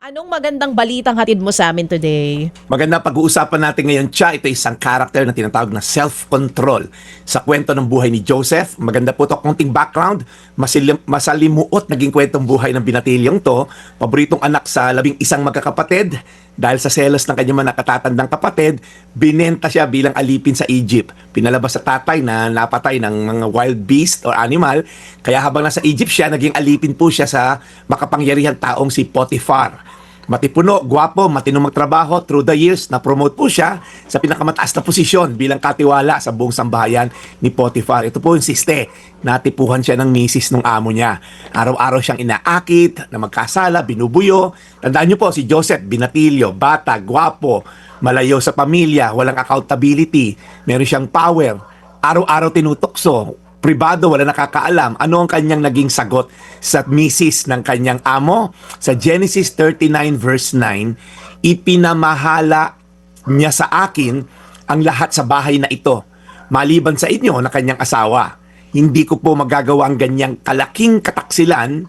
Anong magandang balitang hatid mo sa amin today? Maganda pag-uusapan natin ngayon, Cha. Ito isang character na tinatawag na self-control. Sa kwento ng buhay ni Joseph, maganda po ito konting background. Masalimuot naging kwentong buhay ng binatilyong to. Paboritong anak sa 11 magkakapatid. Dahil sa selos ng kanyang mga nakatatandang kapatid, binenta siya bilang alipin sa Egypt. Pinalabas sa tatay na napatay ng mga wild beast or animal. Kaya habang nasa Egypt siya, naging alipin po siya sa makapangyarihang taong si Potiphar. Matipuno, gwapo, matinong magtrabaho, through the years, na-promote po siya sa pinakamataas na posisyon bilang katiwala sa buong sambahayan ni Potiphar. Ito po yung siste, natipuhan siya ng misis ng amo niya. Araw-araw siyang inaakit, na magkasala, binubuyo. Tandaan niyo po, si Joseph, binatilyo, bata, gwapo, malayo sa pamilya, walang accountability, meron siyang power, araw-araw tinutokso, pribado, wala nakakaalam. Ano ang kanyang naging sagot sa misis ng kanyang amo? Sa Genesis 39 verse 9, ipinamahala niya sa akin ang lahat sa bahay na ito, maliban sa inyo na kanyang asawa. Hindi ko po magagawa ang ganyang kalaking kataksilan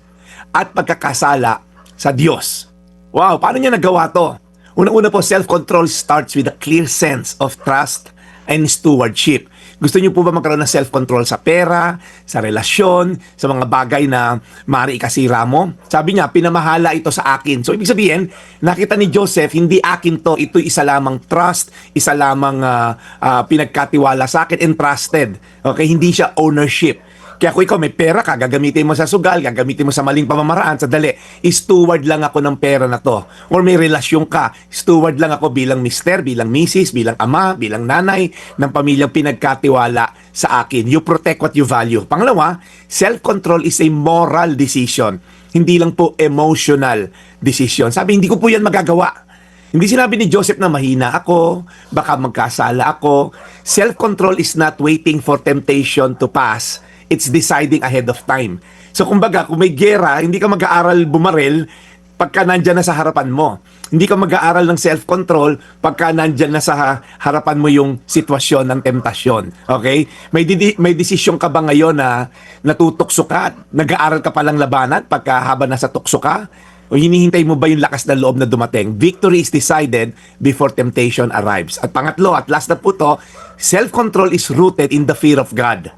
at pagkakasala sa Diyos. Wow, paano niya nagawa to? Unang-una po, self-control starts with a clear sense of trust and stewardship. Gusto niyo po ba magkaroon ng self-control sa pera, sa relasyon, sa mga bagay na maaari ikasira mo? Sabi niya, pinamahala ito sa akin. So, ibig sabihin, nakita ni Joseph, hindi akin to, ito isa lamang trust, isa lamang pinagkatiwala sa akin, entrusted. Okay, hindi siya ownership. Kaya kung ikaw may pera ka, gagamitin mo sa sugal, gagamitin mo sa maling pamamaraan, sadali, steward lang ako ng pera na to. Or may relasyon ka, steward lang ako bilang mister, bilang misis, bilang ama, bilang nanay ng pamilyang pinagkatiwala sa akin. You protect what you value. Pangalawa, self-control is a moral decision. Hindi lang po emotional decision. Sabi, hindi ko po yan magagawa. Hindi sinabi ni Joseph na mahina ako, baka magkasala ako. Self-control is not waiting for temptation to pass. It's deciding ahead of time. So kumbaga, kung may gera, hindi ka mag-aaral bumaril pagka nandyan na sa harapan mo. Hindi ka mag-aaral ng self-control pagka nandyan na sa harapan mo yung sitwasyon ng temptasyon. Okay? May desisyon ka ba ngayon na natutokso ka, nag-aaral ka palang labanan pagka habang nasa tukso ka? O hinihintay mo ba yung lakas ng loob na dumating? Victory is decided before temptation arrives. At pangatlo, at last na po to, self-control is rooted in the fear of God,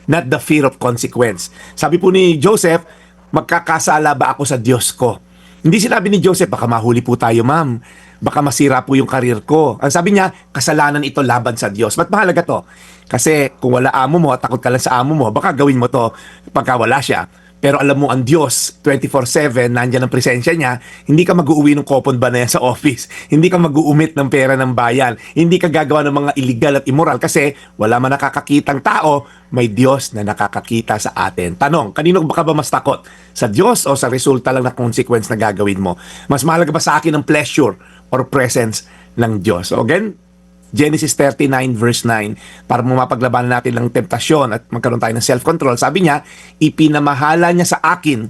not the fear of consequence. Sabi po ni Joseph, magkakasala ba ako sa Diyos ko? Hindi sinabi ni Joseph, baka mahuli po tayo, ma'am. Baka masira po yung karir ko. Ang sabi niya, kasalanan ito laban sa Diyos. Ba't mahalaga to? Kasi kung wala amo mo, takot ka lang sa amo mo, baka gawin mo to pagka wala siya. Pero alam mo, ang Diyos, 24/7, nandyan ang presensya niya, hindi ka mag-uuwi ng kopon ba na yan sa office, hindi ka mag-uumit ng pera ng bayan, hindi ka gagawa ng mga illegal at immoral kasi wala man nakakakitang tao, may Diyos na nakakakita sa atin. Tanong, kanino ba ka ba mas takot? Sa Diyos o sa resulta lang na consequence na gagawin mo? Mas mahalaga ba sa akin ang pleasure or presence ng Diyos? So again, Genesis 39 verse 9, para mapaglabanan natin ng temptasyon at magkaroon tayo ng self-control. Sabi niya, ipinamahala niya sa akin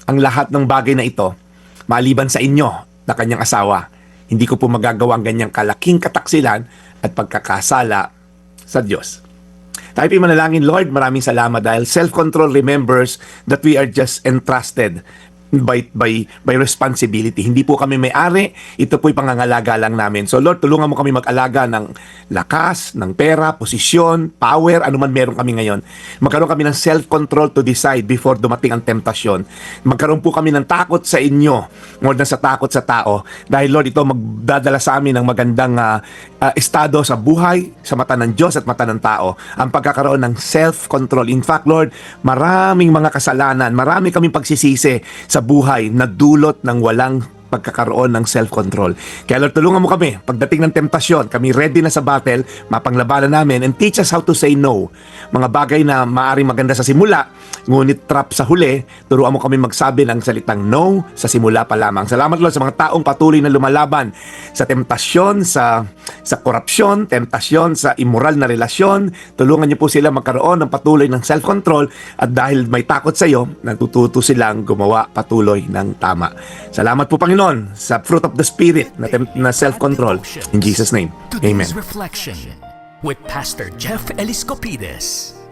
ang lahat ng bagay na ito, maliban sa inyo na kanyang asawa. Hindi ko po magagawa ang ganyang kalaking kataksilan at pagkakasala sa Diyos. Tayo po manalangin, Lord, maraming salamat dahil self-control remembers that we are just entrusted by responsibility. Hindi po kami may-ari, ito po'y pangangalaga lang namin. So Lord, tulungan mo kami mag-alaga ng lakas, ng pera, posisyon, power, anuman meron kami ngayon. Magkaroon kami ng self-control to decide before dumating ang temptasyon. Magkaroon po kami ng takot sa inyo more than sa takot sa tao. Dahil Lord, ito magdadala sa amin ng magandang estado sa buhay, sa mata ng Diyos at mata ng tao. Ang pagkakaroon ng self-control. In fact, Lord, maraming mga kasalanan, marami kaming pagsisisi sa buhay na dulot ng walang pagkakaroon ng self-control. Kaya Lord, tulungan mo kami. Pagdating ng temptasyon, kami ready na sa battle, mapanglabanan namin, and teach us how to say no. Mga bagay na maaaring maganda sa simula, ngunit trap sa huli, turuan mo kami magsabi ng salitang no sa simula pa lamang. Salamat Lord sa mga taong patuloy na lumalaban sa temptasyon, sa korupsyon, temptasyon sa immoral na relasyon. Tulungan niyo po sila magkaroon ng patuloy ng self-control at dahil may takot sa iyo, natututo silang gumawa patuloy ng tama. Salamat po Panginoon sa fruit of the Spirit na self-control. In Jesus' name, Amen. Today's Reflection with Pastor Jeff Eliscopides.